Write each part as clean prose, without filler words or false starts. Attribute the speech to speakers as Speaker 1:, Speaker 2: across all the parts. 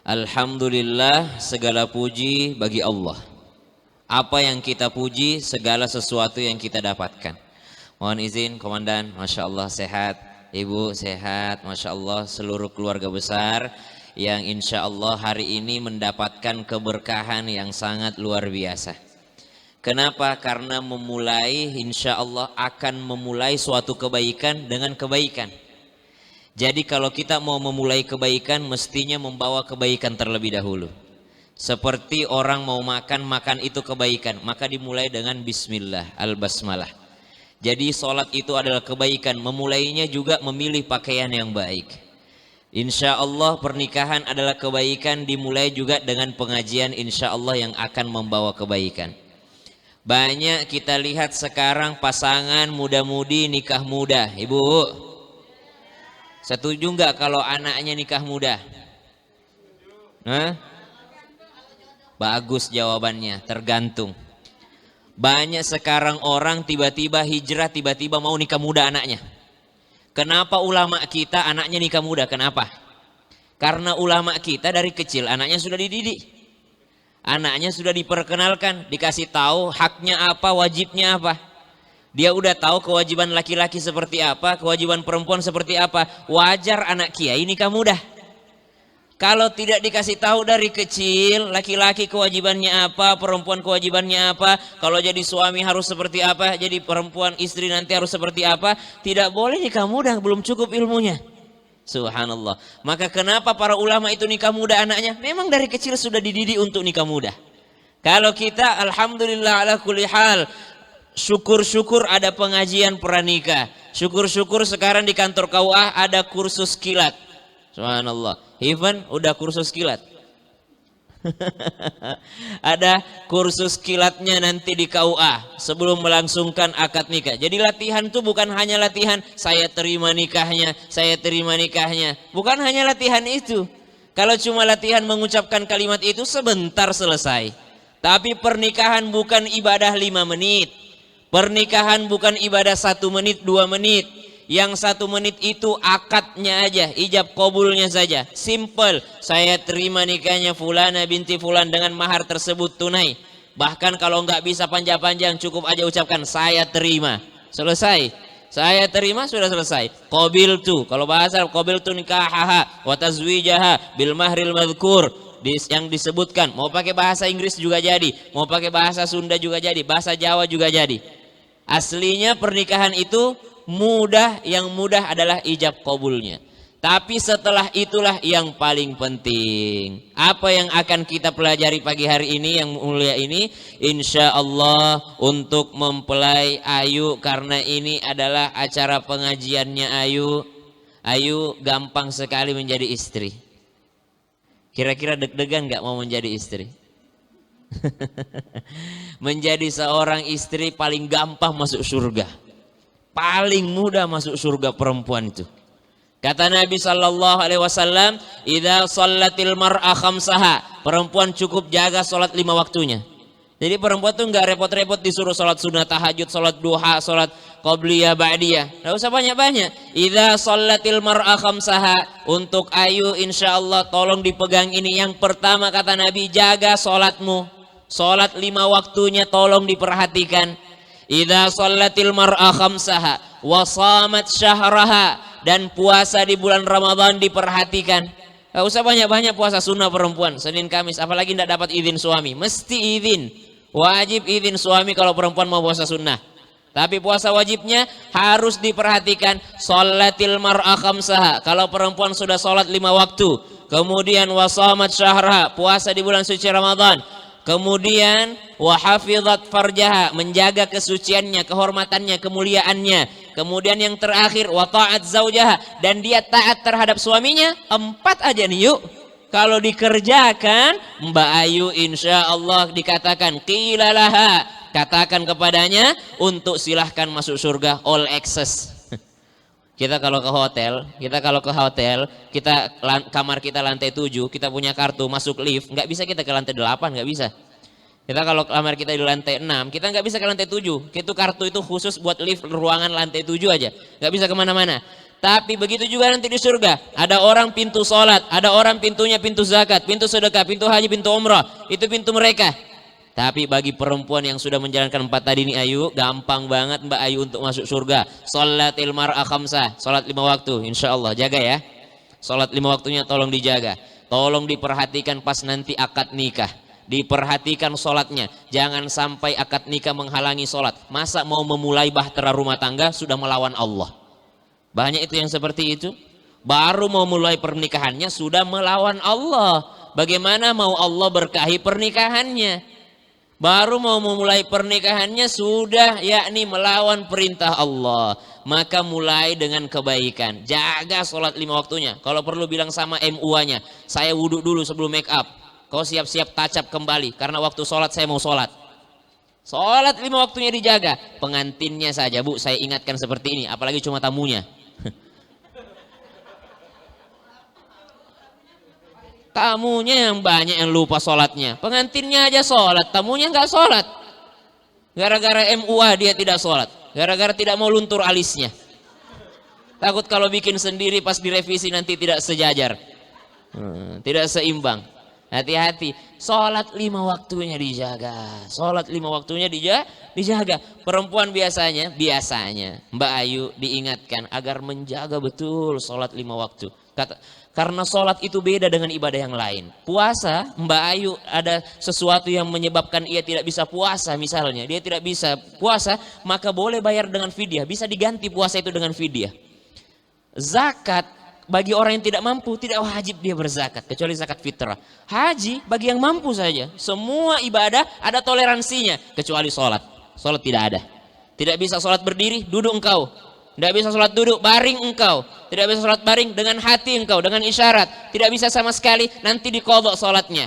Speaker 1: Alhamdulillah, segala puji bagi Allah. Apa yang kita puji, segala sesuatu yang kita dapatkan. Mohon izin Komandan, Masya Allah sehat, Ibu sehat, Masya Allah seluruh keluarga besar yang insya Allah hari ini mendapatkan keberkahan yang sangat luar biasa. Kenapa? Karena memulai, insya Allah akan memulai suatu kebaikan dengan kebaikan. Jadi kalau kita mau memulai kebaikan, mestinya membawa kebaikan terlebih dahulu. Seperti orang mau makan, makan itu kebaikan, maka dimulai dengan bismillah, al-basmalah. Jadi sholat itu adalah kebaikan, memulainya juga memilih pakaian yang baik. Insya Allah pernikahan adalah kebaikan, dimulai juga dengan pengajian insya Allah yang akan membawa kebaikan. Banyak kita lihat sekarang pasangan muda-mudi nikah muda. Ibu setuju nggak kalau anaknya nikah muda? Hah? Bagus jawabannya, tergantung. Banyak sekarang orang tiba-tiba hijrah, tiba-tiba mau nikah muda anaknya. Kenapa ulama kita anaknya nikah muda? Kenapa? Karena ulama kita dari kecil anaknya sudah dididik. Anaknya sudah diperkenalkan, dikasih tahu haknya apa, wajibnya apa. Dia udah tahu kewajiban laki-laki seperti apa, kewajiban perempuan seperti apa. Wajar anak kiai nikah muda. Kalau tidak dikasih tahu dari kecil, laki-laki kewajibannya apa, perempuan kewajibannya apa, kalau jadi suami harus seperti apa, jadi perempuan istri nanti harus seperti apa, tidak boleh nikah muda, belum cukup ilmunya. Subhanallah. Maka kenapa para ulama itu nikah muda anaknya? Memang dari kecil sudah dididik untuk nikah muda. Kalau kita alhamdulillah ala kulli hal, syukur-syukur ada pengajian pranikah. Syukur-syukur sekarang di kantor KUA ada kursus kilat. Subhanallah. Even udah kursus kilat. Ada kursus kilatnya nanti di KUA sebelum melangsungkan akad nikah. Jadi latihan itu bukan hanya latihan saya terima nikahnya, saya terima nikahnya. Bukan hanya latihan itu. Kalau cuma latihan mengucapkan kalimat itu sebentar selesai. Tapi pernikahan bukan ibadah 5 menit. Pernikahan bukan ibadah 1 menit, 2 menit. Yang 1 menit itu akadnya aja, ijab kabulnya saja. Simple. Saya terima nikahnya Fulana binti Fulan dengan mahar tersebut tunai. Bahkan kalau nggak bisa panjang-panjang, cukup aja ucapkan saya terima. Selesai. Saya terima sudah selesai. Qabiltu. Kalau bahasa qabiltu nikahaha wa tazwijaha bil mahril madhkur. Yang disebutkan. Mau pakai bahasa Inggris juga jadi. Mau pakai bahasa Sunda juga jadi. Bahasa Jawa juga jadi. Aslinya pernikahan itu mudah, yang mudah adalah ijab kabulnya. Tapi setelah itulah yang paling penting. Apa yang akan kita pelajari pagi hari ini yang mulia ini? Insya Allah untuk mempelai Ayu, karena ini adalah acara pengajiannya Ayu. Ayu gampang sekali menjadi istri. Kira-kira deg-degan gak mau menjadi istri? Menjadi seorang istri paling gampang masuk surga. Paling mudah masuk surga perempuan itu. Kata Nabi sallallahu alaihi wasallam, "Idza shallatil mar'a khamsaha." Perempuan cukup jaga salat 5 waktunya. Jadi perempuan tuh enggak repot-repot disuruh salat sunah tahajud, salat duha, salat qabliyah, ba'diyah. Enggak usah banyak-banyak. Idza shallatil mar'a khamsaha. Untuk Ayu insyaallah tolong dipegang ini. Yang pertama kata Nabi, jaga salatmu. Salat 5 waktunya tolong diperhatikan. Idza shallatil mar'a khamsaha wa shamat syahraha, dan puasa di bulan Ramadan diperhatikan. Enggak usah banyak-banyak puasa sunnah perempuan, Senin Kamis, apalagi tidak dapat izin suami. Mesti izin. Wajib izin suami kalau perempuan mau puasa sunnah. Tapi puasa wajibnya harus diperhatikan. Shallatil mar'a khamsaha. Kalau perempuan sudah salat 5 waktu, kemudian wa shamat syahraha, puasa di bulan suci Ramadan. Kemudian wahafizat farjaha, menjaga kesuciannya, kehormatannya, kemuliaannya. Kemudian yang terakhir wa ta'at zaujaha, dan dia taat terhadap suaminya. 4 aja nih yuk. Kalau dikerjakan, Mbak Ayu insya Allah dikatakan qila laha, katakan kepadanya untuk silahkan masuk surga all access. Kita kalau ke hotel, kamar kita lantai 7, kita punya kartu masuk lift, nggak bisa kita ke lantai 8, nggak bisa. Kita kalau kamar kita di lantai 6, kita nggak bisa ke lantai 7. Itu kartu itu khusus buat lift ruangan lantai 7 aja, nggak bisa kemana-mana. Tapi begitu juga nanti di surga. Ada orang pintu sholat, ada orang pintunya pintu zakat, pintu sedekah, pintu haji, pintu umrah. Itu pintu mereka. Tapi bagi perempuan yang sudah menjalankan 4 tadi ini Ayu, gampang banget Mbak Ayu untuk masuk surga. Sholatil mar'a khamsah, sholat 5 waktu, insya Allah jaga ya. Sholat 5 waktunya tolong dijaga. Tolong diperhatikan pas nanti akad nikah. Diperhatikan sholatnya. Jangan sampai akad nikah menghalangi sholat. Masa mau memulai bahtera rumah tangga sudah melawan Allah. Banyak itu yang seperti itu. Baru mau mulai pernikahannya sudah melawan Allah. Bagaimana mau Allah berkahi pernikahannya? Baru mau memulai pernikahannya sudah yakni melawan perintah Allah. Maka mulai dengan kebaikan. Jaga sholat 5 waktunya. Kalau perlu bilang sama MUA-nya, saya wudhu dulu sebelum make up. Kau siap-siap touch up kembali. Karena waktu sholat saya mau sholat. Sholat 5 waktunya dijaga. Pengantinnya saja, Bu, saya ingatkan seperti ini. Apalagi cuma tamunya. Tamunya yang banyak yang lupa sholatnya. Pengantinnya aja sholat, tamunya nggak sholat. Gara-gara MUA dia tidak sholat. Gara-gara tidak mau luntur alisnya. Takut kalau bikin sendiri pas direvisi nanti tidak sejajar. Tidak seimbang. Hati-hati. Sholat 5 waktunya dijaga. Sholat 5 waktunya dijaga. Perempuan biasanya Mbak Ayu diingatkan agar menjaga betul sholat 5 waktu. Karena sholat itu beda dengan ibadah yang lain. Puasa, Mbak Ayu ada sesuatu yang menyebabkan ia tidak bisa puasa misalnya. Dia tidak bisa puasa, maka boleh bayar dengan fidyah. Bisa diganti puasa itu dengan fidyah. Zakat, bagi orang yang tidak mampu, tidak wajib dia berzakat. Kecuali zakat fitrah. Haji, bagi yang mampu saja. Semua ibadah ada toleransinya. Kecuali sholat. Sholat tidak ada. Tidak bisa sholat berdiri, duduk engkau. Tidak bisa sholat duduk, baring engkau. Tidak bisa sholat baring dengan hati engkau, dengan isyarat. Tidak bisa sama sekali, nanti diqadha sholatnya.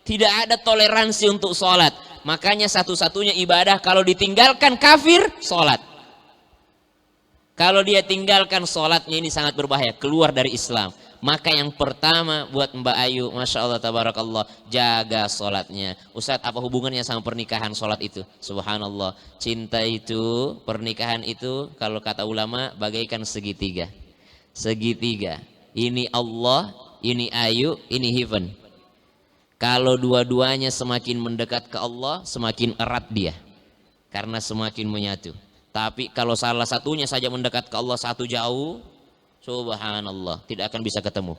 Speaker 1: Tidak ada toleransi untuk sholat. Makanya satu-satunya ibadah kalau ditinggalkan kafir, sholat. Kalau dia tinggalkan sholatnya ini sangat berbahaya, keluar dari Islam. Maka yang pertama buat Mbak Ayu, Masya Allah, Tabarakallah, jaga sholatnya. Ustadz, apa hubungannya sama pernikahan sholat itu? Subhanallah, cinta itu, pernikahan itu, kalau kata ulama, bagaikan segitiga. Segitiga, ini Allah, ini Ayu, ini heaven. Kalau dua-duanya semakin mendekat ke Allah, semakin erat dia. Karena semakin menyatu. Tapi kalau salah satunya saja mendekat ke Allah, satu jauh, subhanallah, tidak akan bisa ketemu.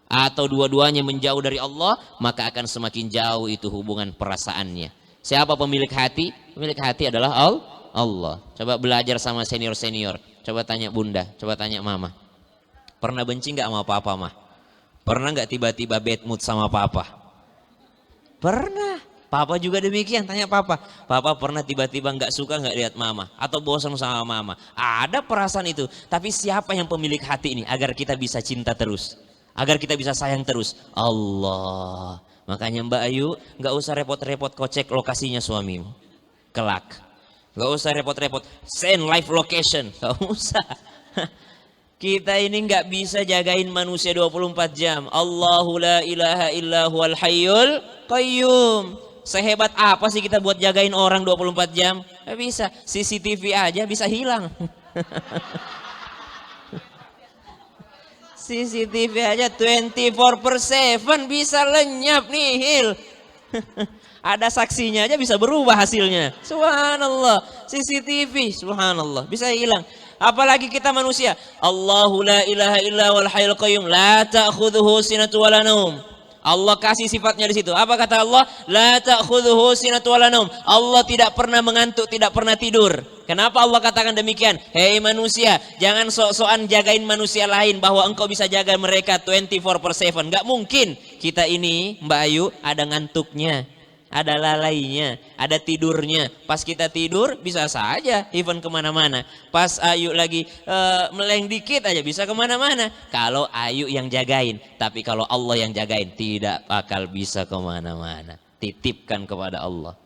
Speaker 1: Atau dua-duanya menjauh dari Allah, maka akan semakin jauh itu hubungan perasaannya. Siapa pemilik hati? Pemilik hati adalah Allah. Coba belajar sama senior-senior. Coba tanya bunda, coba tanya mama. Pernah benci nggak sama papa, mah? Pernah nggak tiba-tiba bad mood sama papa? Pernah. Papa juga demikian, tanya papa. Papa pernah tiba-tiba nggak suka nggak lihat mama atau bosan sama mama. Ada perasaan itu, tapi siapa yang pemilik hati ini agar kita bisa cinta terus, agar kita bisa sayang terus? Allah. Makanya Mbak Ayu nggak usah repot-repot kocek lokasinya suamimu. Kelak. Nggak usah repot-repot send live location, nggak usah. Kita ini nggak bisa jagain manusia 24 jam. Allahu la ilaha illa huwal hayyul qayyum. Sehebat apa sih kita buat jagain orang 24 jam? Gak bisa. CCTV aja bisa hilang. CCTV aja 24/7 bisa lenyap nihil. Ada saksinya aja bisa berubah hasilnya. Subhanallah. CCTV, subhanallah, bisa hilang. Apalagi kita manusia. Allahu la ilaha illa wal hayyul qayyum la ta'khudhuhu sinatun wa la naum. Allah kasih sifatnya di situ. Apa kata Allah? La ta'khudhuhu sinatun wa la naum. Allah tidak pernah mengantuk, tidak pernah tidur. Kenapa Allah katakan demikian? Hei manusia, jangan sok-sokan jagain manusia lain bahwa engkau bisa jaga mereka 24/7. Enggak mungkin. Kita ini, Mbak Ayu, ada ngantuknya, ada lalainya, ada tidurnya. Pas kita tidur bisa saja even kemana-mana. Pas Ayu lagi meleng dikit aja bisa kemana-mana. Kalau Ayu yang jagain, tapi kalau Allah yang jagain tidak bakal bisa kemana-mana. Titipkan kepada Allah.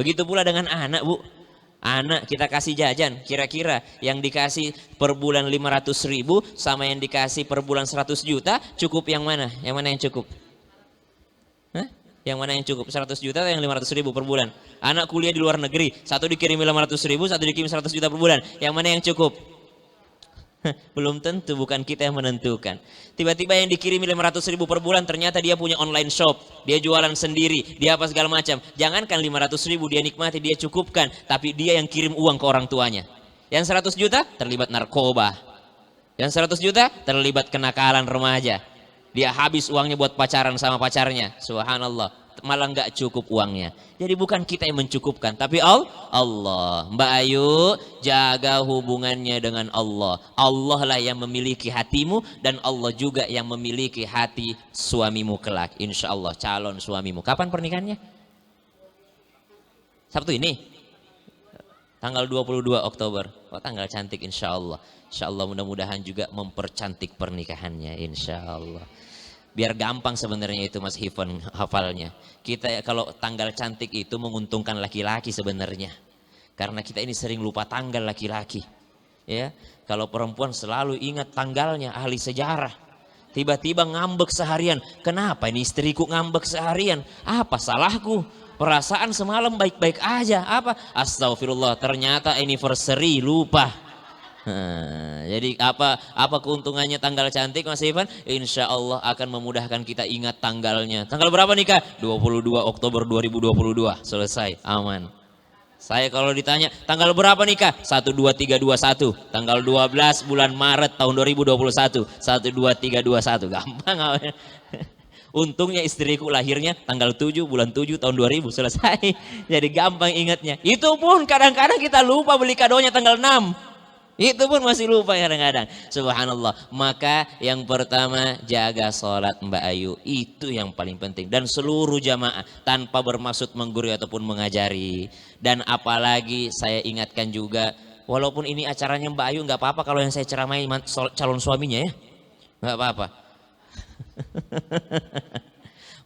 Speaker 1: Begitu pula dengan anak, Bu. Anak kita kasih jajan, kira-kira yang dikasih per bulan 500.000 sama yang dikasih per bulan 100 juta, cukup yang mana? Yang mana yang cukup? Hah? Yang mana yang cukup? 100 juta atau yang 500.000 per bulan? Anak kuliah di luar negeri, satu dikirim 500.000, satu dikirim 100 juta per bulan. Yang mana yang cukup? Belum tentu, bukan kita yang menentukan. Tiba-tiba yang dikirim 500.000 per bulan ternyata dia punya online shop, dia jualan sendiri, dia apa segala macam. Jangankan 500.000 dia nikmati, dia cukupkan, tapi dia yang kirim uang ke orang tuanya. Yang 100 juta terlibat narkoba, yang 100 juta terlibat kenakalan remaja. Dia habis uangnya buat pacaran sama pacarnya, subhanallah, malah nggak cukup uangnya. Jadi bukan kita yang mencukupkan, tapi Allah. Mbak Ayu, jaga hubungannya dengan Allah. Allah lah yang memiliki hatimu, dan Allah juga yang memiliki hati suamimu kelak. Insya Allah calon suamimu. Kapan pernikahannya? Sabtu ini? Tanggal 22 Oktober. Oh, tanggal cantik insya Allah. Insya Allah mudah-mudahan juga mempercantik pernikahannya insya Allah. Biar gampang sebenarnya itu Mas Hifan hafalnya. Kita kalau tanggal cantik itu menguntungkan laki-laki sebenarnya. Karena kita ini sering lupa tanggal laki-laki. Ya, kalau perempuan selalu ingat tanggalnya, ahli sejarah. Tiba-tiba ngambek seharian. Kenapa ini istriku ngambek seharian? Apa salahku? Perasaan semalam baik-baik aja. Apa? Astagfirullah, ternyata anniversary lupa. Jadi apa keuntungannya tanggal cantik Mas Ivan? Insya Allah akan memudahkan kita ingat tanggalnya. Tanggal berapa nikah? 22 Oktober 2022. Selesai, aman. Saya kalau ditanya tanggal berapa nikah? 12321. Tanggal 12 bulan Maret tahun 2021. 12321. Gampang. Untungnya istriku lahirnya tanggal 7 bulan 7 tahun 2000. Selesai. Jadi gampang ingatnya. Itu pun kadang-kadang kita lupa beli kadonya tanggal 6. Itu pun masih lupa kadang-kadang. Subhanallah. Maka yang pertama, jaga sholat Mbak Ayu. Itu yang paling penting. Dan seluruh jamaah tanpa bermaksud menggurui ataupun mengajari. Dan apalagi saya ingatkan juga, walaupun ini acaranya Mbak Ayu, nggak apa-apa kalau yang saya ceramai calon suaminya ya. Nggak apa-apa.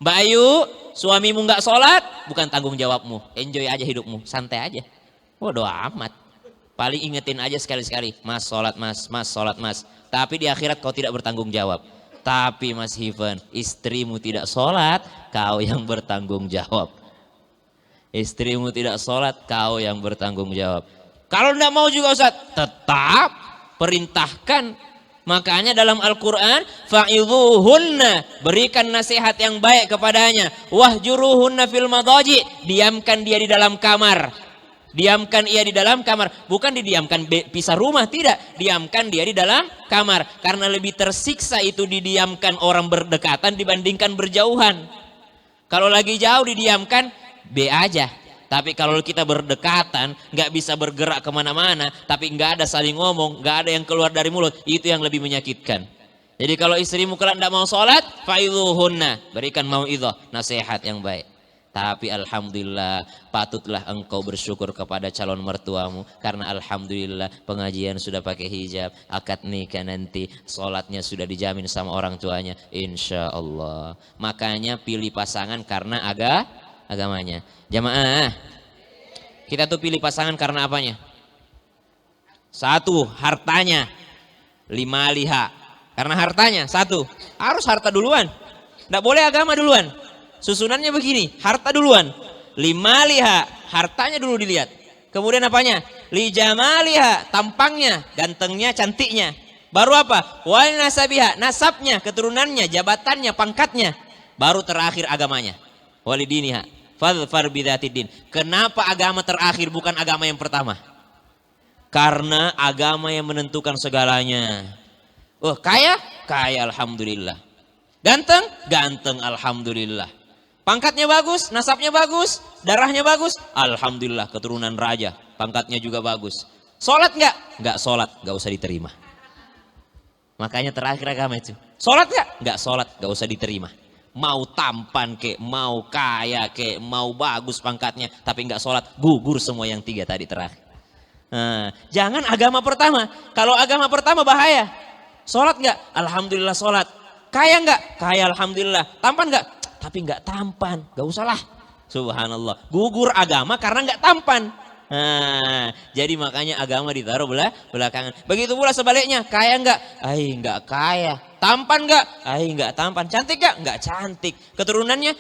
Speaker 1: Mbak Ayu, suamimu nggak sholat, bukan tanggung jawabmu. Enjoy aja hidupmu, santai aja. Bodoh amat. Paling ingetin aja sekali-sekali, mas sholat mas, mas sholat mas. Tapi di akhirat kau tidak bertanggung jawab. Tapi Mas Hifan, istrimu tidak sholat, kau yang bertanggung jawab. Istrimu tidak sholat, kau yang bertanggung jawab. Kalau tidak mau juga Ustaz, tetap perintahkan. Makanya dalam Al-Quran, fa'idhuhunna, berikan nasihat yang baik kepadanya. Wahjuruhunna fil madaji, diamkan dia di dalam kamar. Diamkan ia di dalam kamar, bukan didiamkan pisah rumah, tidak, diamkan dia di dalam kamar, karena lebih tersiksa itu didiamkan orang berdekatan dibandingkan berjauhan. Kalau lagi jauh didiamkan B aja, tapi kalau kita berdekatan nggak bisa bergerak kemana-mana, tapi nggak ada saling ngomong, nggak ada yang keluar dari mulut, itu yang lebih menyakitkan. Jadi kalau istrimu kelak tidak mau sholat, fa'idhuhunna, berikan mau'idhah, nasihat yang baik. Tapi alhamdulillah, patutlah engkau bersyukur kepada calon mertuamu, karena alhamdulillah pengajian sudah pakai hijab, akad nikah nanti sholatnya sudah dijamin sama orang tuanya, insya Allah. Makanya pilih pasangan karena agamanya. Jamaah, kita tuh pilih pasangan karena apanya? Satu, hartanya. 5 liha, karena hartanya. Satu, harus harta duluan, tidak boleh agama duluan. Susunannya begini, harta duluan. 5 liha, hartanya dulu dilihat. Kemudian apanya? Li jamaliha, tampangnya, gantengnya, cantiknya. Baru apa? Wal nasabiha, nasabnya, keturunannya, jabatannya, pangkatnya. Baru terakhir agamanya. Walidiniha, fadfar bidzatid din. Kenapa agama terakhir bukan agama yang pertama? Karena agama yang menentukan segalanya. Oh, kaya? Kaya alhamdulillah. Ganteng? Ganteng alhamdulillah. Pangkatnya bagus, nasabnya bagus, darahnya bagus, alhamdulillah, keturunan raja, pangkatnya juga bagus. Sholat nggak? Nggak sholat, nggak usah diterima. Makanya terakhir agama itu. Sholat nggak? Nggak sholat, nggak usah diterima. Mau tampan kek, mau kaya kek, mau bagus pangkatnya, tapi nggak sholat, gugur semua yang 3 tadi terakhir. Nah, jangan agama pertama. Kalau agama pertama bahaya. Sholat nggak? Alhamdulillah sholat. Kaya nggak? Kaya alhamdulillah. Tampan nggak? Tapi nggak tampan, nggak usahlah. Subhanallah, gugur agama karena nggak tampan. Nah, jadi makanya agama ditaruh belakangan. Begitu pula sebaliknya, kaya nggak? Nggak kaya. Tampan nggak? Nggak tampan. Cantik nggak? Nggak cantik. Keturunannya?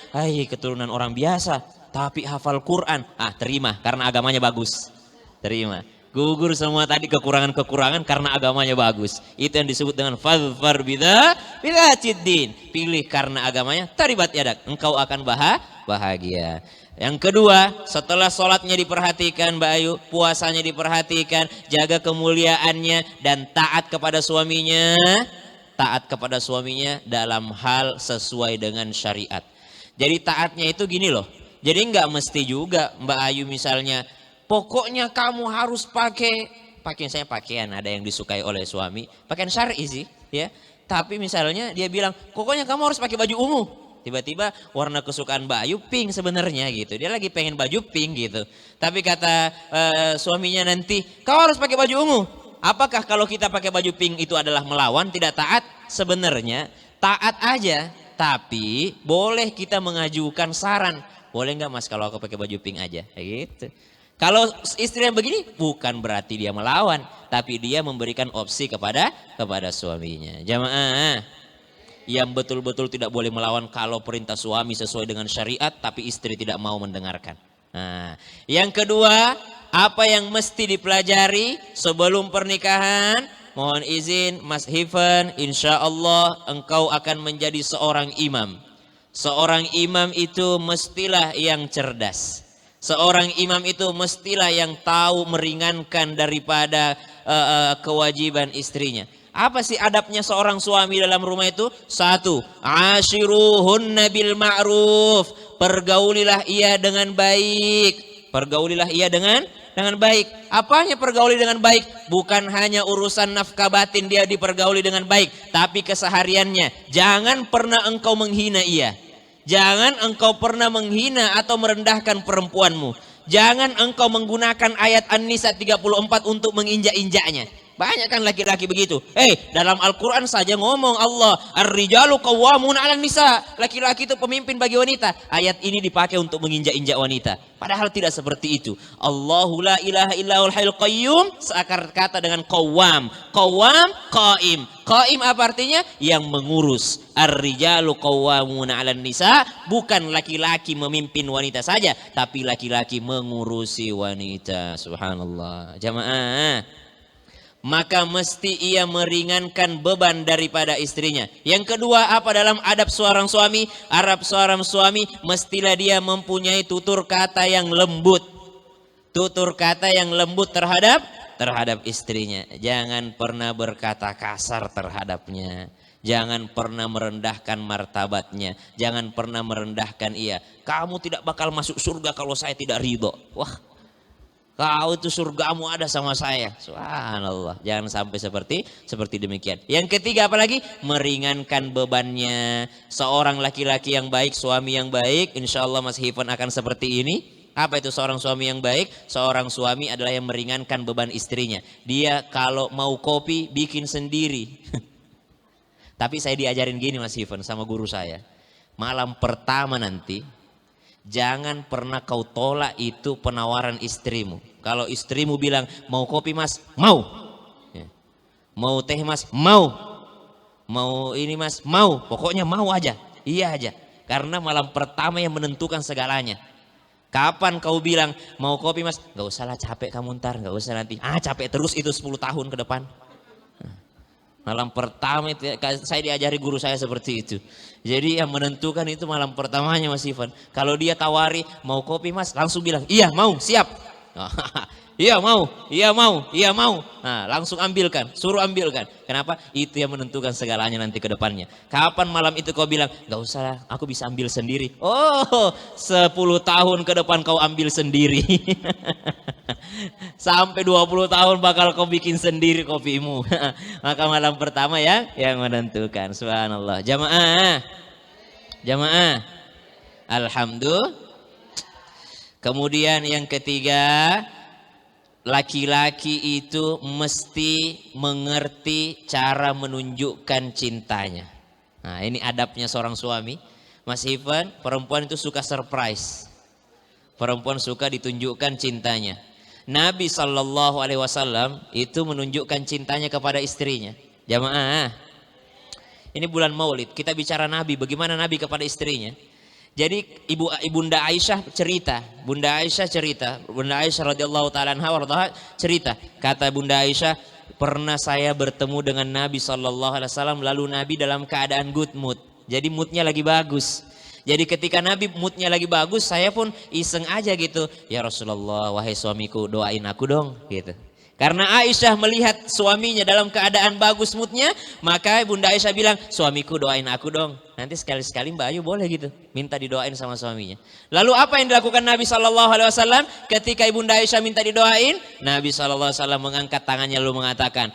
Speaker 1: Keturunan orang biasa. Tapi hafal Quran. Terima, karena agamanya bagus. Terima. Gugur semua tadi kekurangan-kekurangan karena agamanya bagus. Itu yang disebut dengan fadfar bidaciddin. Pilih karena agamanya, taribat yadak. Engkau akan bahagia. Yang kedua, setelah sholatnya diperhatikan Mbak Ayu, puasanya diperhatikan, jaga kemuliaannya dan taat kepada suaminya. Taat kepada suaminya dalam hal sesuai dengan syariat. Jadi taatnya itu gini loh. Jadi nggak mesti juga Mbak Ayu misalnya, pokoknya kamu harus pakaian saya pakaian ada yang disukai oleh suami, pakaian syar'i sih, ya. Tapi misalnya dia bilang, pokoknya kamu harus pakai baju ungu. Tiba-tiba warna kesukaan Mbak Ayu pink sebenarnya gitu. Dia lagi pengen baju pink gitu. Tapi kata suaminya nanti, kau harus pakai baju ungu. Apakah kalau kita pakai baju pink itu adalah melawan, tidak taat? Sebenarnya taat aja. Tapi boleh kita mengajukan saran. Boleh nggak mas kalau aku pakai baju pink aja? Gitu. Kalau istri yang begini bukan berarti dia melawan. Tapi dia memberikan opsi kepada suaminya. Jamaah. Yang betul-betul tidak boleh melawan kalau perintah suami sesuai dengan syariat. Tapi istri tidak mau mendengarkan. Nah, yang kedua, apa yang mesti dipelajari sebelum pernikahan? Mohon izin Mas Hivan, insya Allah engkau akan menjadi seorang imam. Seorang imam itu mestilah yang cerdas. Seorang imam itu mestilah yang tahu meringankan daripada kewajiban istrinya. Apa sih adabnya seorang suami dalam rumah itu? Satu, ashiruhunna bil ma'ruf. Pergaulilah ia dengan baik. Pergaulilah ia dengan baik. Apanya pergauli dengan baik? Bukan hanya urusan nafkah batin dia dipergauli dengan baik, tapi kesehariannya. Jangan pernah engkau menghina ia. Jangan engkau pernah menghina atau merendahkan perempuanmu. Jangan engkau menggunakan ayat An-Nisa 34 untuk menginjak-injaknya. Banyak kan laki-laki begitu. Dalam Al-Quran saja ngomong Allah, ar-rijalu qawwamun 'alan nisa. Laki-laki itu pemimpin bagi wanita. Ayat ini dipakai untuk menginjak-injak wanita. Padahal tidak seperti itu. Allahu la ilaha illahul hayyul qayyum seakar kata dengan qawwam. Qawwam, qaim. Qaim apa artinya? Yang mengurus. Ar-rijalu qawwamun 'alan nisa, bukan laki-laki memimpin wanita saja, tapi laki-laki mengurusi wanita. Subhanallah. Jamaah. Maka mesti ia meringankan beban daripada istrinya. Yang kedua, apa dalam adab seorang suami? Adab seorang suami mestilah dia mempunyai tutur kata yang lembut. Tutur kata yang lembut terhadap istrinya. Jangan pernah berkata kasar terhadapnya. Jangan pernah merendahkan martabatnya. Jangan pernah merendahkan ia. Kamu tidak bakal masuk surga kalau saya tidak ridho. Wah, kau itu surgamu ada sama saya. Subhanallah. Jangan sampai seperti demikian. Yang ketiga apalagi? Meringankan bebannya. Seorang laki-laki yang baik, suami yang baik, insya Allah Mas Hivan akan seperti ini. Apa itu seorang suami yang baik? Seorang suami adalah yang meringankan beban istrinya. Dia kalau mau kopi bikin sendiri. Tapi saya diajarin gini Mas Hivan sama guru saya. Malam pertama nanti, jangan pernah kau tolak itu penawaran istrimu. Kalau istrimu bilang, mau kopi mas? Mau. Mau teh mas? Mau. Mau ini mas? Mau. Pokoknya mau aja. Iya aja. Karena malam pertama yang menentukan segalanya. Kapan kau bilang, mau kopi mas? Gak usah lah, capek kamu ntar. Gak usah nanti. Capek terus itu 10 tahun ke depan. Malam pertama itu saya diajari guru saya seperti itu. Jadi yang menentukan itu malam pertamanya Mas Ivan. Kalau dia tawari mau kopi mas, langsung bilang iya mau, siap. Iya mau, iya mau, iya mau. Nah, langsung ambilkan, suruh ambilkan. Kenapa? Itu yang menentukan segalanya nanti ke depannya. Kapan malam itu kau bilang, gak usah lah, aku bisa ambil sendiri. Oh, 10 tahun ke depan kau ambil sendiri. Sampai 20 tahun bakal kau bikin sendiri kopimu. Maka malam pertama ya yang menentukan. Subhanallah. Jamaah. Jamaah. Alhamdulillah. Kemudian yang ketiga, laki-laki itu mesti mengerti cara menunjukkan cintanya. Nah, ini adabnya seorang suami. Mas Ivan, perempuan itu suka surprise. Perempuan suka ditunjukkan cintanya. Nabi SAW itu menunjukkan cintanya kepada istrinya. Jamaah. Ini bulan Maulid, kita bicara Nabi, bagaimana Nabi kepada istrinya. Jadi Ibunda Aisyah cerita, Bunda Aisyah radhiyallahu taala anha warḍaha cerita, kata Bunda Aisyah, pernah saya bertemu dengan Nabi SAW, lalu Nabi dalam keadaan good mood. Jadi moodnya lagi bagus. Jadi ketika Nabi moodnya lagi bagus, saya pun iseng aja gitu. Ya Rasulullah, wahai suamiku, doain aku dong gitu. Karena Aisyah melihat suaminya dalam keadaan bagus moodnya, maka Bunda Aisyah bilang, suamiku doain aku dong. Nanti sekali-sekali Mbak Ayu boleh gitu, minta didoain sama suaminya. Lalu apa yang dilakukan Nabi SAW ketika Ibunda Aisyah minta didoain? Nabi SAW mengangkat tangannya lalu mengatakan,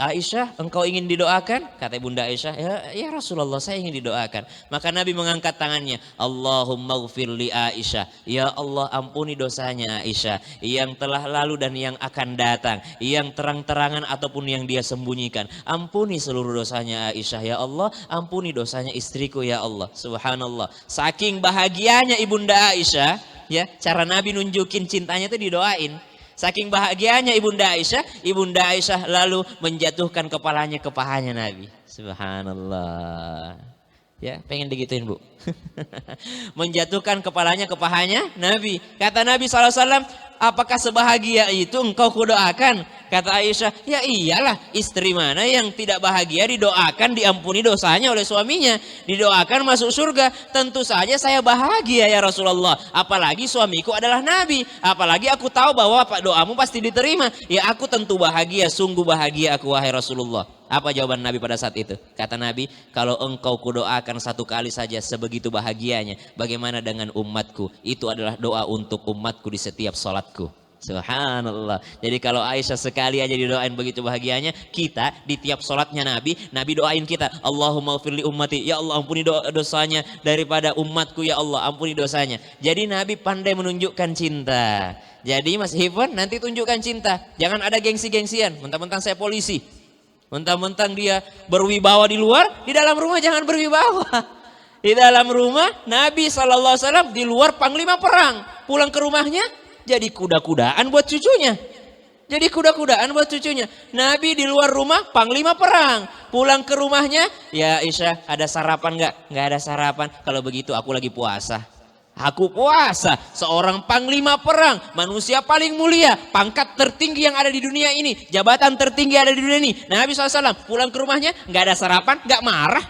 Speaker 1: Aisyah, engkau ingin didoakan? Kata Bunda Aisyah, ya Rasulullah, saya ingin didoakan. Maka Nabi mengangkat tangannya, Allahumma gfir li Aisyah. Ya Allah, ampuni dosanya Aisyah, yang telah lalu dan yang akan datang, yang terang-terangan ataupun yang dia sembunyikan. Ampuni seluruh dosanya Aisyah, ya Allah. Ampuni dosanya istriku, ya Allah. Subhanallah. Saking bahagianya Ibunda Aisyah, ya, cara Nabi nunjukin cintanya itu didoain. Saking bahagianya Ibunda Aisyah lalu menjatuhkan kepalanya ke pahanya Nabi. Subhanallah. Ya, pengen digituin Bu. Menjatuhkan kepalanya ke pahanya Nabi. Kata Nabi SAW, apakah sebahagia itu engkau kudoakan? Kata Aisyah, ya iyalah, istri mana yang tidak bahagia didoakan diampuni dosanya oleh suaminya, didoakan masuk surga. Tentu saja saya bahagia ya Rasulullah, apalagi suamiku adalah Nabi, apalagi aku tahu bahwa doamu pasti diterima. Ya aku tentu bahagia, sungguh bahagia aku wahai Rasulullah. Apa jawaban Nabi pada saat itu? Kata Nabi, kalau engkau kudoakan satu kali saja sebegitu bahagianya, bagaimana dengan umatku? Itu adalah doa untuk umatku di setiap salatku. Subhanallah. Jadi kalau Aisyah sekali aja didoain begitu bahagianya, kita di tiap sholatnya Nabi doain kita, Allahumma ghfirli ummati, ya Allah ampuni dosanya daripada umatku, ya Allah ampuni dosanya. Jadi Nabi pandai menunjukkan cinta. Jadi Mas Hifan nanti tunjukkan cinta, jangan ada gengsi-gengsian, mentang-mentang saya polisi, mentang-mentang dia berwibawa di luar, di dalam rumah jangan berwibawa. Di dalam rumah Nabi SAW di luar panglima perang, pulang ke rumahnya jadi kuda-kudaan buat cucunya. Nabi di luar rumah panglima perang, pulang ke rumahnya, ya Aisyah ada sarapan nggak? Nggak ada sarapan. Kalau begitu aku lagi puasa. Aku puasa, seorang panglima perang, manusia paling mulia, pangkat tertinggi yang ada di dunia ini, jabatan tertinggi ada di dunia ini. Nabi SAW pulang ke rumahnya nggak ada sarapan, nggak marah.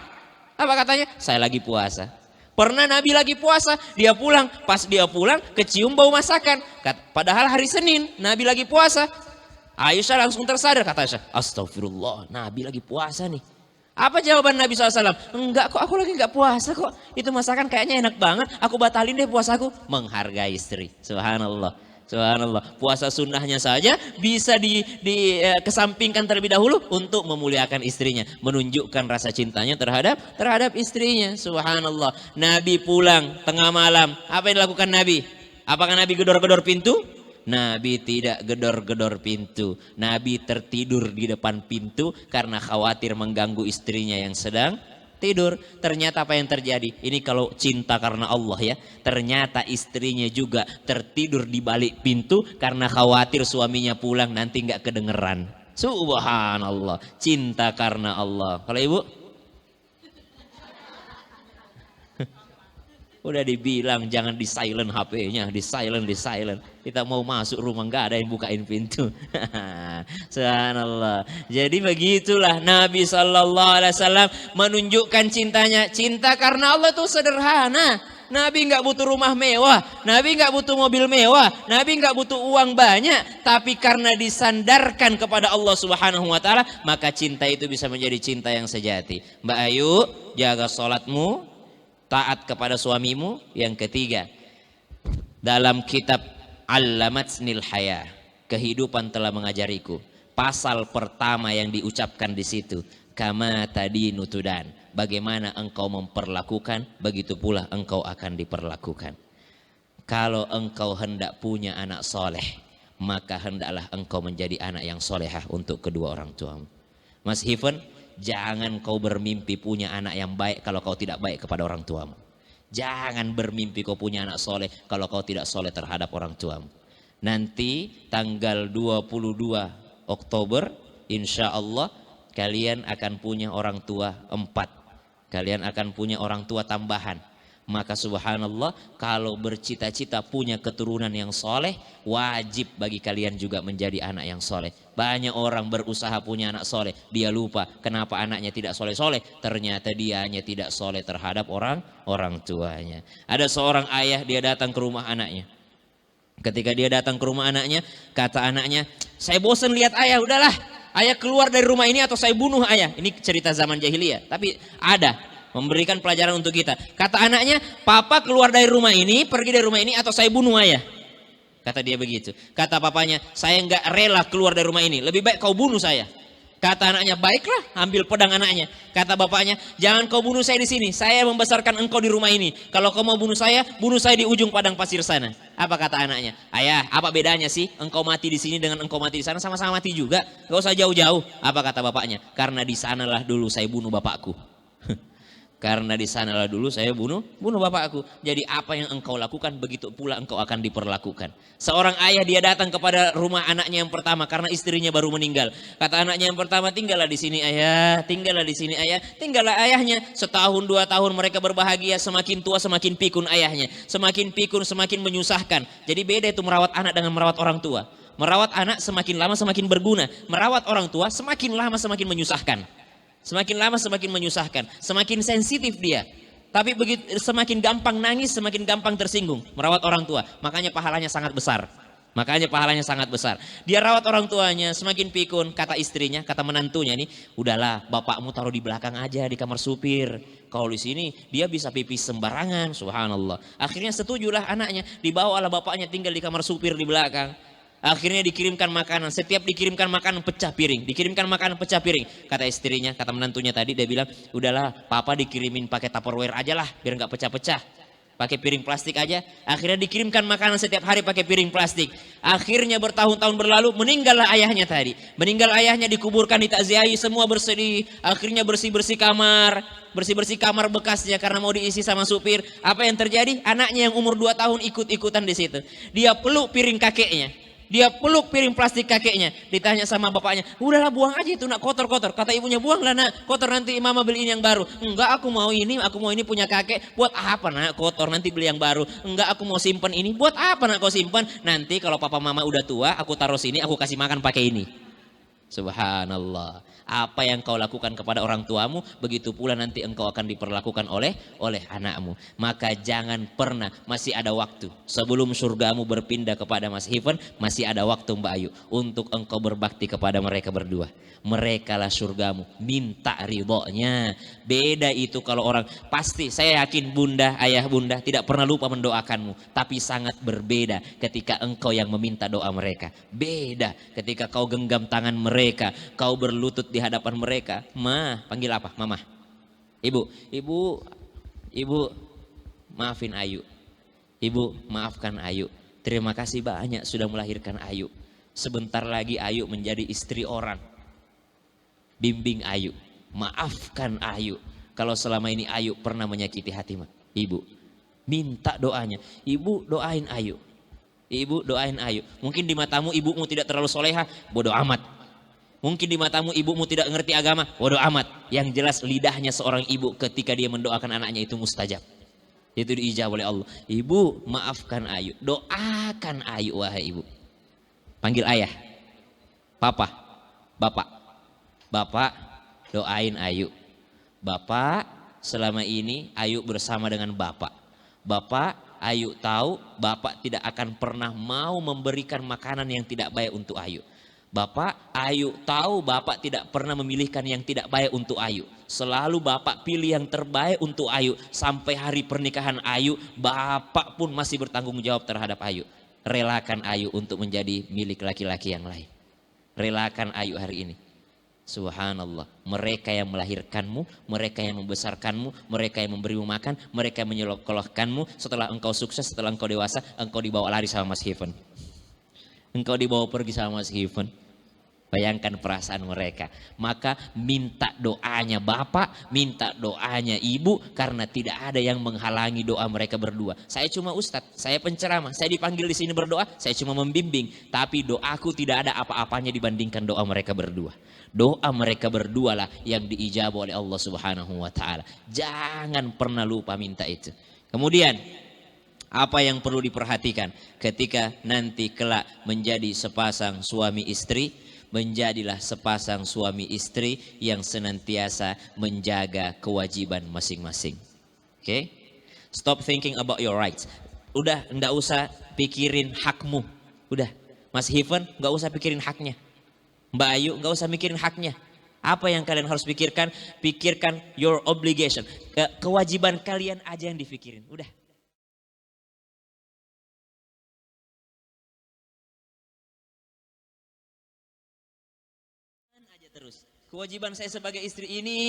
Speaker 1: Apa katanya? Saya lagi puasa. Pernah Nabi lagi puasa, dia pulang. Pas dia pulang, kecium bau masakan. Padahal hari Senin, Nabi lagi puasa. Aisyah langsung tersadar, kata Aisyah, astagfirullah, Nabi lagi puasa nih. Apa jawaban Nabi SAW? Enggak kok, aku lagi enggak puasa kok. Itu masakan kayaknya enak banget, aku batalin deh puasaku. Menghargai istri, subhanallah. Subhanallah, puasa sunnahnya saja bisa dikesampingkan terlebih dahulu untuk memuliakan istrinya, menunjukkan rasa cintanya terhadap istrinya. Subhanallah. Nabi pulang tengah malam, apa yang dilakukan Nabi? Apakah Nabi gedor-gedor pintu? Nabi tidak gedor-gedor pintu. Nabi tertidur di depan pintu karena khawatir mengganggu istrinya yang sedang tidur. Ternyata apa yang terjadi? Ini kalau cinta karena Allah ya. Ternyata istrinya juga tertidur di balik pintu karena khawatir suaminya pulang nanti nggak kedengeran. Subhanallah, cinta karena Allah. Kalau ibu? Udah dibilang jangan di silent HP-nya, di silent. Kita mau masuk rumah nggak ada yang bukain pintu. Subhanallah. Jadi begitulah Nabi SAW menunjukkan cintanya. Cinta karena Allah itu sederhana. Nabi nggak butuh rumah mewah, Nabi nggak butuh mobil mewah, Nabi nggak butuh uang banyak, tapi karena disandarkan kepada Allah Subhanahu Wa Taala, maka cinta itu bisa menjadi cinta yang sejati. Mbak Ayu, jaga sholatmu, taat kepada suamimu. Yang ketiga, dalam kitab Allamatnil Haya, kehidupan telah mengajariku, pasal pertama yang diucapkan di situ, kama tadi nutudan, bagaimana engkau memperlakukan, begitu pula engkau akan diperlakukan. Kalau engkau hendak punya anak soleh, maka hendaklah engkau menjadi anak yang solehah untuk kedua orang tuamu. Mas Hifan, jangan kau bermimpi punya anak yang baik kalau kau tidak baik kepada orang tuamu. Jangan bermimpi kau punya anak soleh kalau kau tidak soleh terhadap orang tuamu. Nanti tanggal 22 Oktober insya Allah kalian akan punya orang tua 4. Kalian akan punya orang tua tambahan. Maka subhanallah, kalau bercita-cita punya keturunan yang soleh, wajib bagi kalian juga menjadi anak yang soleh. Banyak orang berusaha punya anak soleh, dia lupa kenapa anaknya tidak soleh-soleh. Ternyata dia hanya tidak soleh terhadap orang tuanya. Ada seorang ayah, dia datang ke rumah anaknya. Ketika dia datang ke rumah anaknya, kata anaknya, saya bosan lihat ayah, udahlah, ayah keluar dari rumah ini atau saya bunuh ayah. Ini cerita zaman jahiliyah, tapi ada memberikan pelajaran untuk kita. Kata anaknya, papa keluar dari rumah ini, pergi dari rumah ini atau saya bunuh ayah. Kata dia begitu. Kata papanya, saya nggak rela keluar dari rumah ini, lebih baik kau bunuh saya. Kata anaknya, baiklah, ambil pedang anaknya. Kata bapaknya, jangan kau bunuh saya di sini, saya membesarkan engkau di rumah ini. Kalau kau mau bunuh saya di ujung padang pasir sana. Apa kata anaknya? Ayah, apa bedanya sih engkau mati di sini dengan engkau mati di sana, sama-sama mati juga. Gak usah jauh-jauh. Apa kata bapaknya? Karena di sanalah dulu saya bunuh bapakku. Karena di sanalah dulu saya bunuh bapakku. Jadi apa yang engkau lakukan, begitu pula engkau akan diperlakukan. Seorang ayah, dia datang kepada rumah anaknya yang pertama karena istrinya baru meninggal. Kata anaknya yang pertama, tinggallah di sini ayah, tinggallah di sini ayah. Tinggallah ayahnya. Setahun 2 tahun mereka berbahagia. Semakin tua semakin pikun ayahnya. Semakin pikun semakin menyusahkan. Jadi beda itu merawat anak dengan merawat orang tua. Merawat anak semakin lama semakin berguna. Merawat orang tua semakin lama semakin menyusahkan. Semakin lama semakin menyusahkan, semakin sensitif dia. Tapi begitu semakin gampang nangis, semakin gampang tersinggung merawat orang tua. Makanya pahalanya sangat besar. Makanya pahalanya sangat besar. Dia rawat orang tuanya, semakin pikun. Kata istrinya, kata menantunya nih, udahlah bapakmu taruh di belakang aja di kamar supir. Kalau di sini dia bisa pipis sembarangan, subhanallah. Akhirnya setujulah anaknya, dibawalah bapaknya tinggal di kamar supir di belakang. Akhirnya dikirimkan makanan, setiap dikirimkan makanan pecah piring, dikirimkan makanan pecah piring. Kata istrinya, kata menantunya tadi, dia bilang, udahlah papa dikirimin pakai Tupperware aja lah, biar nggak pecah-pecah. Pakai piring plastik aja. Akhirnya dikirimkan makanan setiap hari pakai piring plastik. Akhirnya bertahun-tahun berlalu, meninggallah ayahnya tadi. Meninggal ayahnya, dikuburkan, ditakziahi, semua bersedih. Akhirnya bersih-bersih kamar bekasnya karena mau diisi sama supir. Apa yang terjadi? Anaknya yang umur 2 tahun ikut-ikutan di situ. Dia peluk piring kakeknya. Dia peluk piring plastik kakeknya. Ditanya sama bapaknya, udahlah buang aja itu nak, kotor-kotor. Kata ibunya, buanglah nak, kotor, nanti mama beliin yang baru. Enggak, aku mau ini punya kakek. Buat apa nak, kotor, nanti beli yang baru. Enggak, aku mau simpan ini. Buat apa nak kau simpan? Nanti kalau papa mama udah tua, aku taruh sini, aku kasih makan pakai ini. Subhanallah. Apa yang kau lakukan kepada orang tuamu, begitu pula nanti engkau akan diperlakukan oleh anakmu. Maka jangan pernah, masih ada waktu. Sebelum surgamu berpindah kepada Mas Hiven, masih ada waktu Mbak Ayu untuk engkau berbakti kepada mereka berdua. Mereka lah surgamu, minta ridhonya. Beda itu kalau orang, pasti saya yakin bunda, ayah bunda tidak pernah lupa mendoakanmu. Tapi sangat berbeda ketika engkau yang meminta doa mereka. Beda ketika kau genggam tangan mereka, kau berlutut di hadapan mereka. Ma, panggil apa? Mama. Ibu, maafin Ayu. Ibu, maafkan Ayu. Terima kasih banyak sudah melahirkan Ayu. Sebentar lagi Ayu menjadi istri orang. Bimbing Ayu, maafkan Ayu. Kalau selama ini Ayu pernah menyakiti hati ibu, minta doanya. Ibu doain Ayu. Ibu doain Ayu. Mungkin di matamu ibumu tidak terlalu soleha, bodoh amat. Mungkin di matamu ibumu tidak ngerti agama, bodoh amat. Yang jelas lidahnya seorang ibu ketika dia mendoakan anaknya itu mustajab. Itu diijabah oleh Allah. Ibu maafkan Ayu, doakan Ayu wahai ibu. Panggil ayah, papa, bapak. Bapak doain Ayu. Bapak selama ini Ayu bersama dengan bapak. Bapak, Ayu tahu bapak tidak akan pernah mau memberikan makanan yang tidak baik untuk Ayu. Bapak, Ayu tahu bapak tidak pernah memilihkan yang tidak baik untuk Ayu. Selalu bapak pilih yang terbaik untuk Ayu. Sampai hari pernikahan Ayu, bapak pun masih bertanggung jawab terhadap Ayu. Relakan Ayu untuk menjadi milik laki-laki yang lain. Relakan Ayu hari ini. Subhanallah, mereka yang melahirkanmu, mereka yang membesarkanmu, mereka yang memberimu makan, mereka yang menyekolahkanmu. Setelah engkau sukses, setelah engkau dewasa, engkau dibawa lari sama Mas Hiven. Engkau dibawa pergi sama Mas Hiven. Bayangkan perasaan mereka. Maka minta doanya bapak, minta doanya ibu, karena tidak ada yang menghalangi doa mereka berdua. Saya cuma ustadz, saya penceramah, saya dipanggil di sini berdoa, saya cuma membimbing. Tapi doaku tidak ada apa-apanya dibandingkan doa mereka berdua. Doa mereka berdua lah yang diijabah oleh Allah Subhanahu wa Ta'ala. Jangan pernah lupa minta itu. Kemudian apa yang perlu diperhatikan ketika nanti kelak menjadi sepasang suami istri? Menjadilah sepasang suami istri yang senantiasa menjaga kewajiban masing-masing. Oke? Stop thinking about your rights. Udah, enggak usah pikirin hakmu. Udah, Mas Hiven enggak usah pikirin haknya. Mbak Ayu enggak usah mikirin haknya. Apa yang kalian harus pikirkan? Pikirkan your obligation. Kewajiban kalian aja yang dipikirin. Udah. Terus kewajiban saya sebagai istri ini,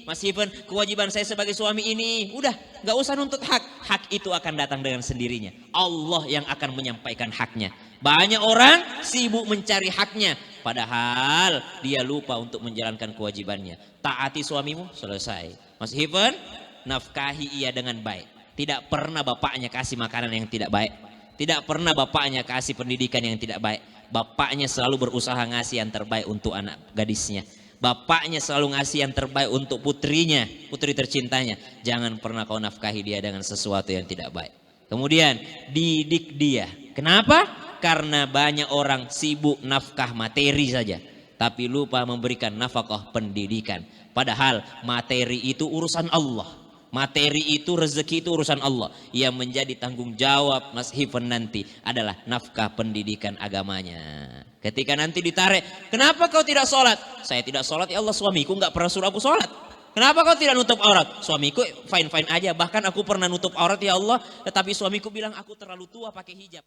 Speaker 1: Mas Hiven, kewajiban saya sebagai suami ini, udah nggak usah nuntut hak itu akan datang dengan sendirinya. Allah yang akan menyampaikan haknya. Banyak orang sibuk mencari haknya, padahal dia lupa untuk menjalankan kewajibannya. Taati suamimu, selesai. Mas Hiven, nafkahi ia dengan baik. Tidak pernah bapaknya kasih makanan yang tidak baik, tidak pernah bapaknya kasih pendidikan yang tidak baik. Bapaknya selalu berusaha ngasih yang terbaik untuk anak gadisnya. Bapaknya selalu ngasih yang terbaik untuk putrinya, putri tercintanya. Jangan pernah kau nafkahi dia dengan sesuatu yang tidak baik. Kemudian didik dia. Kenapa? Karena banyak orang sibuk nafkah materi saja, tapi lupa memberikan nafkah pendidikan. Padahal materi itu urusan Allah. Materi itu, rezeki itu urusan Allah. Yang menjadi tanggung jawab Mas Hiven nanti adalah nafkah pendidikan agamanya. Ketika nanti ditarik, kenapa kau tidak sholat? Saya tidak sholat, ya Allah, suamiku nggak pernah suruh aku sholat. Kenapa kau tidak nutup aurat? Suamiku fine-fine aja. Bahkan aku pernah nutup aurat, ya Allah, tetapi suamiku bilang aku terlalu tua pakai hijab.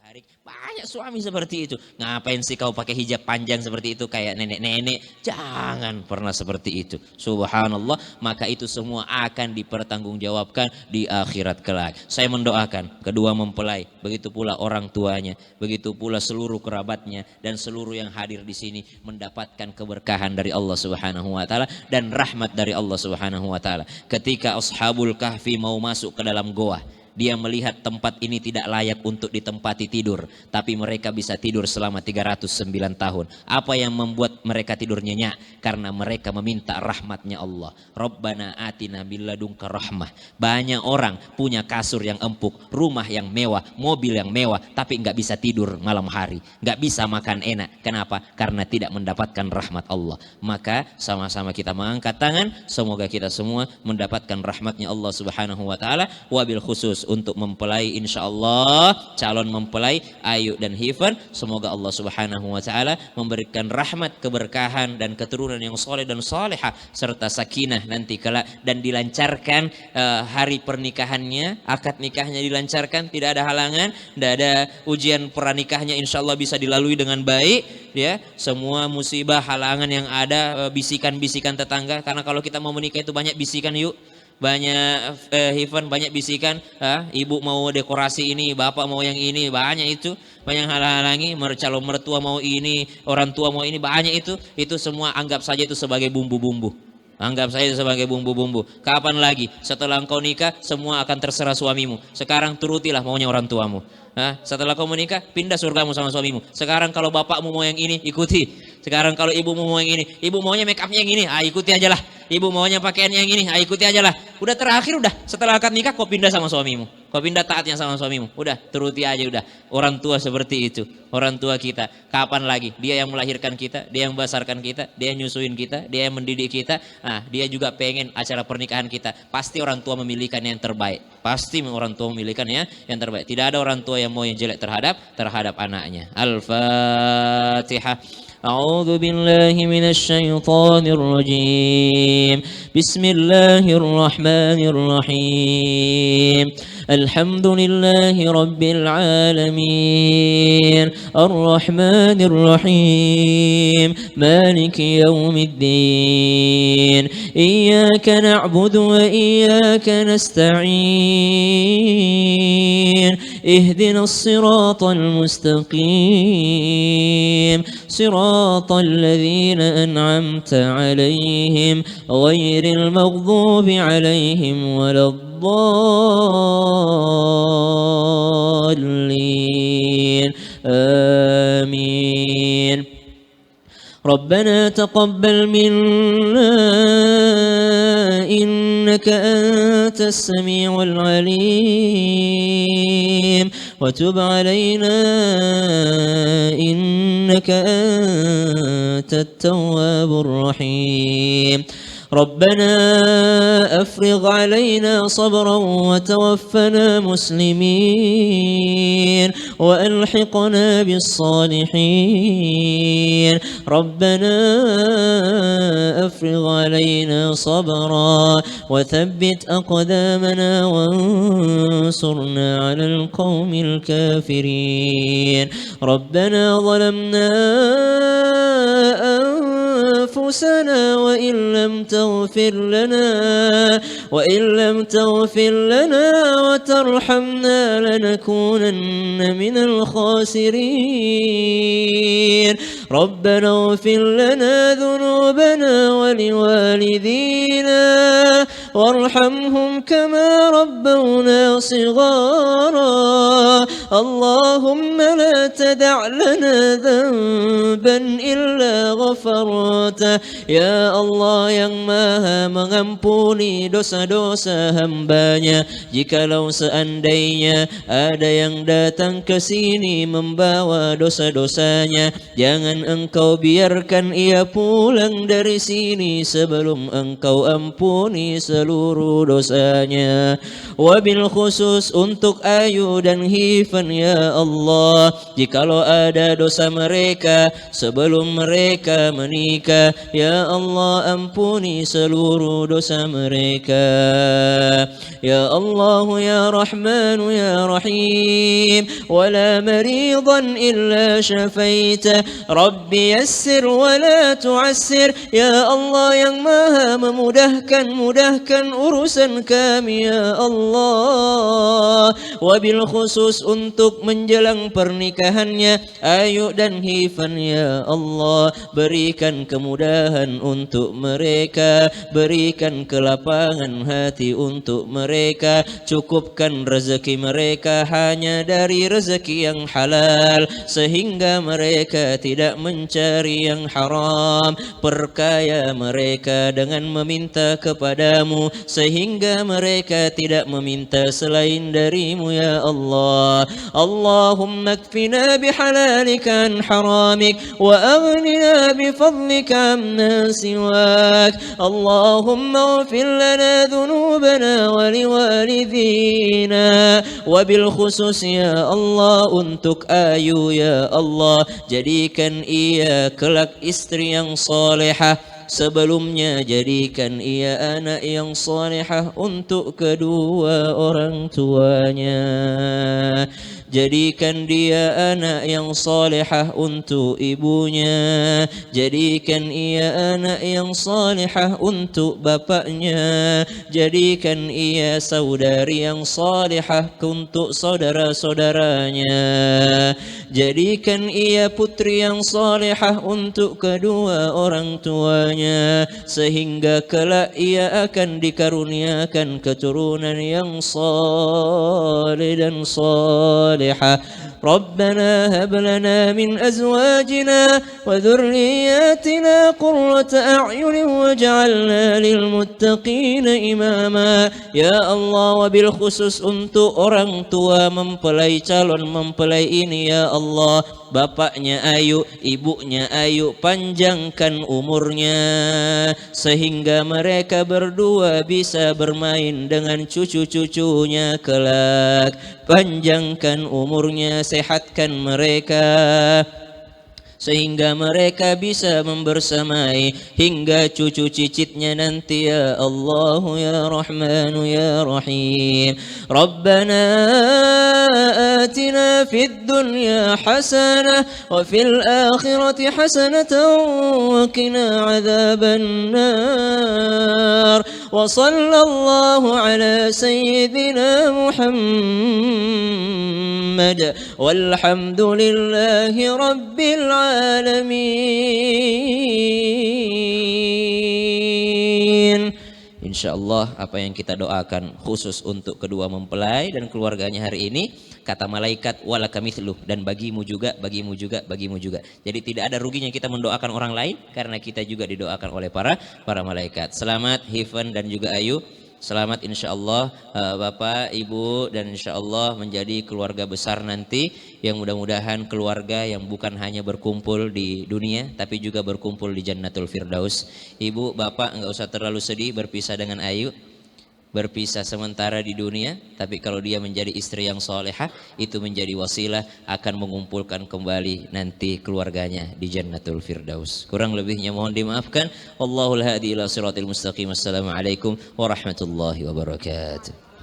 Speaker 1: Hari banyak suami seperti itu. Ngapain sih kau pakai hijab panjang seperti itu kayak nenek-nenek? Jangan pernah seperti itu. Subhanallah, maka itu semua akan dipertanggungjawabkan di akhirat kelak. Saya mendoakan kedua mempelai, begitu pula orang tuanya, begitu pula seluruh kerabatnya dan seluruh yang hadir di sini mendapatkan keberkahan dari Allah Subhanahu wa taala dan rahmat dari Allah Subhanahu wa taala. Ketika Ashabul Kahfi mau masuk ke dalam goa, dia melihat tempat ini tidak layak untuk ditempati tidur, tapi mereka bisa tidur selama 309 tahun. Apa yang membuat mereka tidur nyenyak? Karena mereka meminta rahmatnya Allah. Rabbana atina billadunka rahmah. Banyak orang punya kasur yang empuk, rumah yang mewah, mobil yang mewah, tapi nggak bisa tidur malam hari, nggak bisa makan enak. Kenapa? Karena tidak mendapatkan rahmat Allah. Maka sama-sama kita mengangkat tangan, semoga kita semua mendapatkan rahmatnya Allah Subhanahu wa taala. Wabil khusus untuk mempelai, insya Allah calon mempelai Ayu dan Hiven, semoga Allah Subhanahu wa taala memberikan rahmat, keberkahan dan keturunan yang soleh dan salehah serta sakinah nanti kelak, dan dilancarkan hari pernikahannya, akad nikahnya dilancarkan, tidak ada halangan, tidak ada ujian pernikahnya, insya Allah bisa dilalui dengan baik ya. Semua musibah halangan yang ada, bisikan-bisikan tetangga, karena kalau kita mau menikah itu banyak bisikan yuk. Banyak Hiven, banyak bisikan, ibu mau dekorasi ini, bapak mau yang ini, banyak itu, banyak halang-halangi, calon mertua mau ini, orang tua mau ini, banyak itu semua anggap saja itu sebagai bumbu-bumbu. Anggap saja sebagai bumbu-bumbu. Kapan lagi? Setelah engkau nikah, semua akan terserah suamimu. Sekarang turutilah maunya orang tuamu. Setelah kau menikah, pindah surgamu sama suamimu. Sekarang kalau bapakmu mau yang ini, ikuti. Sekarang kalau ibumu mau yang ini, ibu maunya make upnya yang ini, ikuti aja lah. Ibu maunya pakaian yang ini, ikuti aja lah. Udah terakhir, udah setelah akad nikah kau pindah sama suamimu. Kau pindah taatnya sama suamimu. Udah turuti aja udah. Orang tua seperti itu. Orang tua kita. Kapan lagi? Dia yang melahirkan kita, dia yang membesarkan kita, dia yang nyusuin kita, dia yang mendidik kita. Dia juga pengen acara pernikahan kita. Pasti orang tua memilihkan yang terbaik. Pasti orang tua memilihkan yang terbaik. Tidak ada orang tua yang mau yang jelek terhadap anaknya. Al-Fatihah. أعوذ بالله من الشيطان الرجيم بسم الله الرحمن الرحيم الحمد لله رب العالمين الرحمن الرحيم مالك يوم الدين إياك نعبد وإياك نستعين اهدنا الصراط المستقيم صراط الذين أنعمت عليهم غير المغضوب عليهم ولا الضالين آمين ربنا تقبل منا
Speaker 2: إنك أنت السميع العليم وتب علينا إنك أنت التواب الرحيم ربنا أفرغ علينا صبرا وتوفنا مسلمين وألحقنا بالصالحين ربنا أفرغ علينا صبرا وثبت أقدامنا وانصرنا على القوم الكافرين ربنا ظلمنا أنفسنا وإن لم تغفر لنا وترحمنا لنكونن من الخاسرين ربنا اغفر لنا ذنوبنا ولوالدينا وارحمهم كما ربونا صغارا اللهم لا تدع لنا ذنبا إلا غفرته Ya Allah yang maha mengampuni dosa-dosa hambanya. Jikalau seandainya ada yang datang ke sini membawa dosa-dosanya, jangan engkau biarkan ia pulang dari sini sebelum engkau ampuni seluruh dosanya. Wabil khusus untuk Ayu dan Hifan ya Allah, jikalau ada dosa mereka sebelum mereka menikah, ya Allah ampuni seluruh dosa mereka. Ya Allah ya Rahman ya Rahim, wala maridan illa syafaita, Rabbi yassir wala tu'assir. Ya Allah yang maha mudahkan urusan kami ya Allah. Wabil khusus untuk menjelang pernikahannya Ayu dan Hifan ya Allah, berikan kemudahan untuk mereka, berikan kelapangan hati untuk mereka, cukupkan rezeki mereka hanya dari rezeki yang halal sehingga mereka tidak mencari yang haram. Perkaya mereka dengan meminta kepadamu sehingga mereka tidak meminta selain darimu ya Allah. Allahumma kfina bihalalika an haramik wa aghnina bifadlika amna siwak. Allahumma ighfir lana dhunubana wa liwalidina. Wabil khusus ya Allah untuk Ayu ya Allah, jadikan ia kelak istri yang salihah. Sebelumnya jadikan ia anak yang salihah untuk kedua orang tuanya. Jadikan dia anak yang salihah untuk ibunya. Jadikan ia anak yang salihah untuk bapaknya. Jadikan ia saudari yang salihah untuk saudara-saudaranya. Jadikan ia putri yang salihah untuk kedua orang tuanya, sehingga kelak ia akan dikaruniakan keturunan yang saleh dan salihah. Rabbana hab lana min azwajina wa dhurriyyatina qurrata a'yunin waj'alna lil muttaqina imama. Ya Allah, wabil khusus untuk orang tua mempelai calon mempelai ini ya Allah, bapaknya Ayu, ibunya Ayu, panjangkan umurnya sehingga mereka berdua bisa bermain dengan cucu-cucunya kelak. Panjangkan umurnya, sehatkan mereka sehingga mereka bisa membersamai hingga cucu cicitnya nanti ya Allah ya Rahman ya Rahim. Rabbana atina fid dunya hasanah wa fil akhirati hasanatan wa qina adzaban nar. Wa sallallahu ala sayyidina Muhammad walhamdulillahi rabbil alamin. Insyaallah apa yang kita doakan khusus untuk kedua mempelai dan keluarganya hari ini, kata malaikat walaka mithluh, dan bagimu juga, bagimu juga, bagimu juga. Jadi tidak ada ruginya kita mendoakan orang lain karena kita juga didoakan oleh para malaikat. Selamat Hifan dan juga Ayu.
Speaker 1: Selamat insya Allah Bapak, Ibu, dan insya Allah menjadi keluarga besar nanti yang mudah-mudahan keluarga yang bukan hanya berkumpul di dunia tapi juga berkumpul di Jannatul Firdaus. Ibu, Bapak nggak usah terlalu sedih berpisah dengan Ayu, berpisah sementara di dunia, tapi kalau dia menjadi istri yang solehah itu menjadi wasilah akan mengumpulkan kembali nanti keluarganya di Jannatul Firdaus. Kurang lebihnya mohon dimaafkan. Wallahul hadi ila siratil mustaqim. Assalamualaikum warahmatullahi wabarakatuh.